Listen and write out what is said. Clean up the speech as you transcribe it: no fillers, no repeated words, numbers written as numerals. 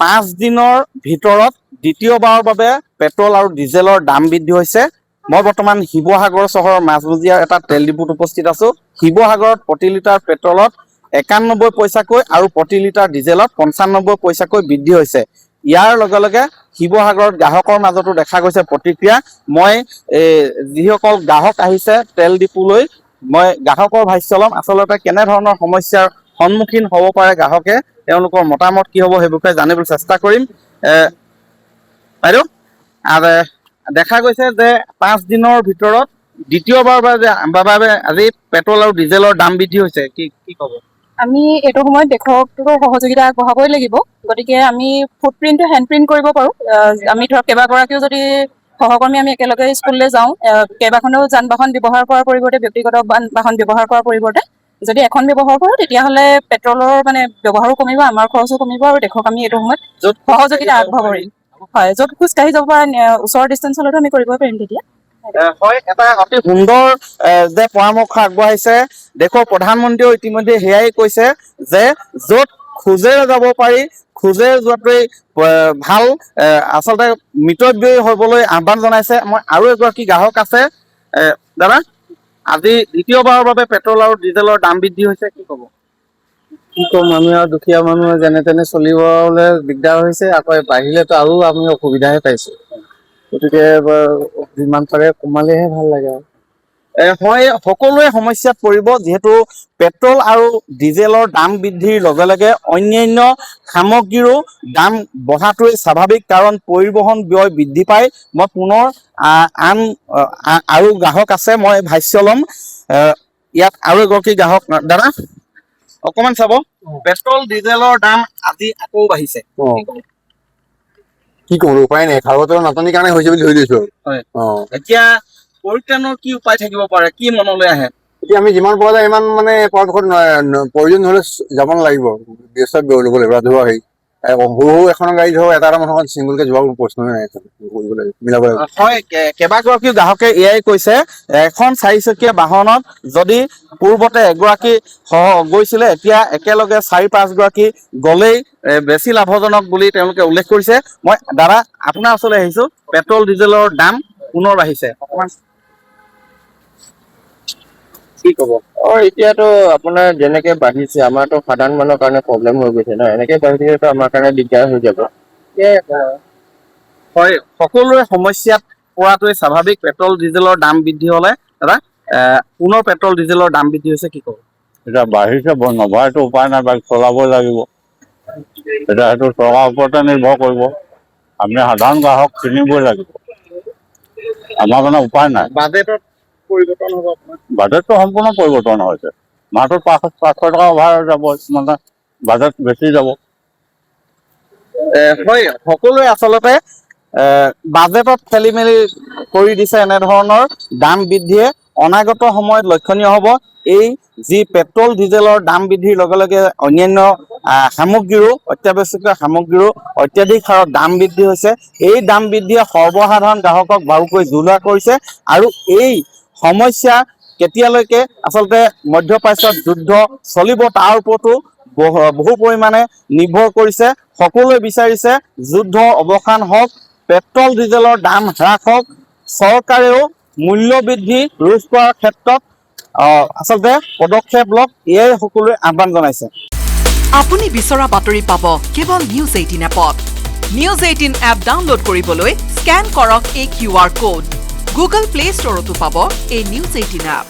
5 দিনৰ ভিতৰত দ্বিতীয়বাৰৰ বাবে পেট্ৰল আৰু ডিজেলৰ দাম বৃদ্ধি হৈছে। মই বৰ্তমান শিৱসাগৰ চহৰৰ মাজমজিয়াৰ এটা তেল ডিপুত উপস্থিত আছো। শিৱসাগৰত প্ৰতি লিটাৰ পেট্ৰলত 91 পইচাকৈ আৰু প্ৰতি লিটাৰ ডিজেলত 95 পইচাকৈ বৃদ্ধি হৈছে। ইয়াৰ লগে লগে শিৱসাগৰত গ্ৰাহকৰ মাজতো দেখা গৈছে প্ৰতিক্ৰিয়া। মই যিসকল গ্ৰাহক আহিছে তেল ডিপুলৈ, মই গ্ৰাহকৰ ভাষ্য ল'ম। আচলতে কেনেধৰণৰ সমস্যাৰ সন্মুখীন হ'ব পাৰে গ্ৰাহকে, তেওঁলোকৰ মতামত কি হ'ব সেই বিষয়ে জানিবলৈ চেষ্টা কৰিম। বাইদেউ, দেখা গৈছে যে 5 দিনৰ ভিতৰত দ্বিতীয়বাৰৰ বাবে আজি পেট্ৰল আৰু ডিজেলৰ দাম বৃদ্ধি হৈছে, কি ক'ব? আমি এইটো সময়ত দেশকটো সহযোগিতা আগবঢ়াবই লাগিব। গতিকে আমি ফুটপ্ৰিণ্টটো হেণ্ড প্ৰিণ্ট কৰিব পাৰোঁ। আমি ধৰক কেইবাগৰাকীও যদি সহকৰ্মী আমি একেলগে স্কুললৈ যাওঁ, কেইবাখনো যান বাহন ব্যৱহাৰ কৰাৰ পৰিৱৰ্তে, ব্যক্তিগত বাহন ব্যৱহাৰ কৰাৰ পৰিৱৰ্তে যদি এখন ব্যৱহাৰ কৰোঁ, তেতিয়াহ'লে পেট্ৰলৰ ব্যৱহাৰো কমিব, আমাৰ খৰচো কমিব, আৰু দেশক আমি এইটো সময়ত সহযোগিতা আগবঢ়াব পাৰিম। হয়, য'ত খোজকাঢ়ি যাব পৰা ওচৰৰ ডিষ্টেঞ্চ হ'লেতো আমি কৰিব পাৰিম তেতিয়া। হয়, এটা অতি সুন্দৰ যে পৰামৰ্শ আগবঢ়াইছে দেশৰ প্ৰধানমন্ত্ৰীয়েও ইতিমধ্যে সেয়াই কৈছে যে য'ত খোজেৰে যাব পাৰি, খোজেৰে যোৱাটোৱেই ভাল। আচলতে মিতব্যয়ী হ'বলৈ আহ্বান জনাইছে। মই আৰু এগৰাকী গ্ৰাহক আছে। দাদা, আজি দ্বিতীয়বাৰৰ বাবে পেট্ৰল আৰু ডিজেলৰ দাম বৃদ্ধি হৈছে, কি ক'ব? কি ক'ম, আমি আৰু দুখীয়া মানুহে যেনে তেনে চলিবলৈ দিগদাৰ হৈছে। আকৌ বাঢ়িলেতো আৰু আমি অসুবিধাহে পাইছোঁ। গতিকে যিমান পাৰে কমালেহে ভাল লাগে আৰু। হয়, সকলোৱে সমস্যাত পৰিব, যিহেতু পেট্ৰল আৰু ডিজেলৰ দাম বৃদ্ধিৰ লগে লগে অন্যান্য সামগ্ৰীৰো দাম বঢ়াটোৱেই স্বাভাৱিক, কাৰণ পৰিবহণ ব্যয় বৃদ্ধি পায়। মই পুনৰ আন আৰু গ্ৰাহক আছে, মই ভাষ্য ল'ম। ইয়াত আৰু এগৰাকী গ্ৰাহক। দাদা, অকমান চাব, পেট্ৰল ডিজেলৰ দাম আজি আকৌ বাঢ়িছে, কি কৰো, উপায় নাই। খাৰুৱাতেলৰ নাটনিৰ কাৰণে হৈছে বুলি ধৰি লৈছো। হয়, এতিয়া পৰিত্ৰাণৰ কি উপায় থাকিব পাৰে, কি মনলৈ আহে? এতিয়া আমি যিমান পৰা যায় ইমান পৰাপক্ষত প্ৰয়োজন হ'লে যাব নালাগিব, ব্যস্ত ল'ব লাগিব। ৰাজহুৱা হেৰি সৰু এখন গাড়ী ধৰক এটা মানুহত চিংগুলকে যোৱাৰ প্ৰশ্নই নাই, কৰিব লাগিব, মিলাব লাগিব। হয়, কেইবাগৰাকীও গ্ৰাহকে এয়াই কৈছে, এখন 4-চকীয়া বাহনত যদি পূৰ্বতে এগৰাকী গৈছিলে, এতিয়া একেলগে 4-5 গৰাকী গ'লেই বেছি লাভজনক বুলি তেওঁলোকে উল্লেখ কৰিছে। মই দাদা আপোনাৰ ওচৰলৈ আহিছো। পেট্ৰল ডিজেলৰ দাম পুনৰ বাঢ়িছে, অকমান কি ক'ব? এতিয়াতো আপোনাৰ যেনেকে বাঢ়িছে, আমাৰতো সাধাৰণ মানুহৰ কাৰণে প্ৰব্লেম হৈ গৈছে ন। এনেকে বাঢ়িলেতো আমাৰ কাৰণে দিগদাৰ হৈ যাব। হয়, সকলোৰে সমস্যাত পৰাটোৱে স্বাভাৱিক। পেট্ৰল ডিজেলৰ দাম বৃদ্ধি হ'লে দাদা পুনৰ পেট্ৰল ডিজেলৰ দাম বৃদ্ধি হৈছে, কি ক'ব? এতিয়া বাঢ়িছে, নবঢ়াটো উপায় নাই, বাইক চলাবই লাগিব। এতিয়া সেইটো চৰকাৰৰ ওপৰতে নিৰ্ভৰ কৰিব। আমি সাধাৰণ গ্ৰাহক কিনিবই লাগিব, আমাৰ মানে উপায় নাই। বাজেটত পৰিৱৰ্তন হ'ব আপোনাৰ? বাজেটটো সম্পূৰ্ণ পৰিৱৰ্তন হৈছে। মাহটোত 500 টকা অভাৰ যাব, মানে বাজেট বেছি যাব। হয়, সকলোৱে আচলতে বাজেটত খেলি মেলি কৰি দিছে। এনেধৰণৰ দাম বৃদ্ধিয়ে অনাগত সময়ত লক্ষণীয় হ'ব। এই যি পেট্ৰল ডিজেলৰ দাম বৃদ্ধিৰ লগে লগে অন্যান্য সামগ্ৰীৰো, অত্যাৱশ্যকীয় সামগ্ৰীৰো অত্যাধিক হাৰত দাম বৃদ্ধি হৈছে। এই দাম বৃদ্ধিয়ে সৰ্বসাধাৰণ গ্ৰাহকক বাৰুকৈ জুৰুলা কৰিছে, আৰু এই সমস্যা কেতিয়ালৈকে আচলতে মধ্যপ্ৰাচ্যত যুদ্ধ চলিব তাৰ ওপৰতো বহু পৰিমাণে নিৰ্ভৰ কৰিছে। সকলোৱে বিচাৰিছে যুদ্ধৰ অৱসান হওক, পেট্ৰল ডিজেলৰ দাম হ্ৰাস হওক, চৰকাৰেও মূল্য বৃদ্ধি ৰোধ কৰাৰ ক্ষেত্ৰত আচলতে পদক্ষেপ লওক, এয়াই সকলোৱে আহ্বান জনাইছে। আপুনি বিচৰা বাতৰি পাব কেৱল নিউজ 18 এপত। নিউজ 18 এপ ডাউনলোড কৰিবলৈ স্কেন কৰক এই QR কোড। গুগল প্লে ষ্টৰতো পাব এই নিউজ 18 এপ।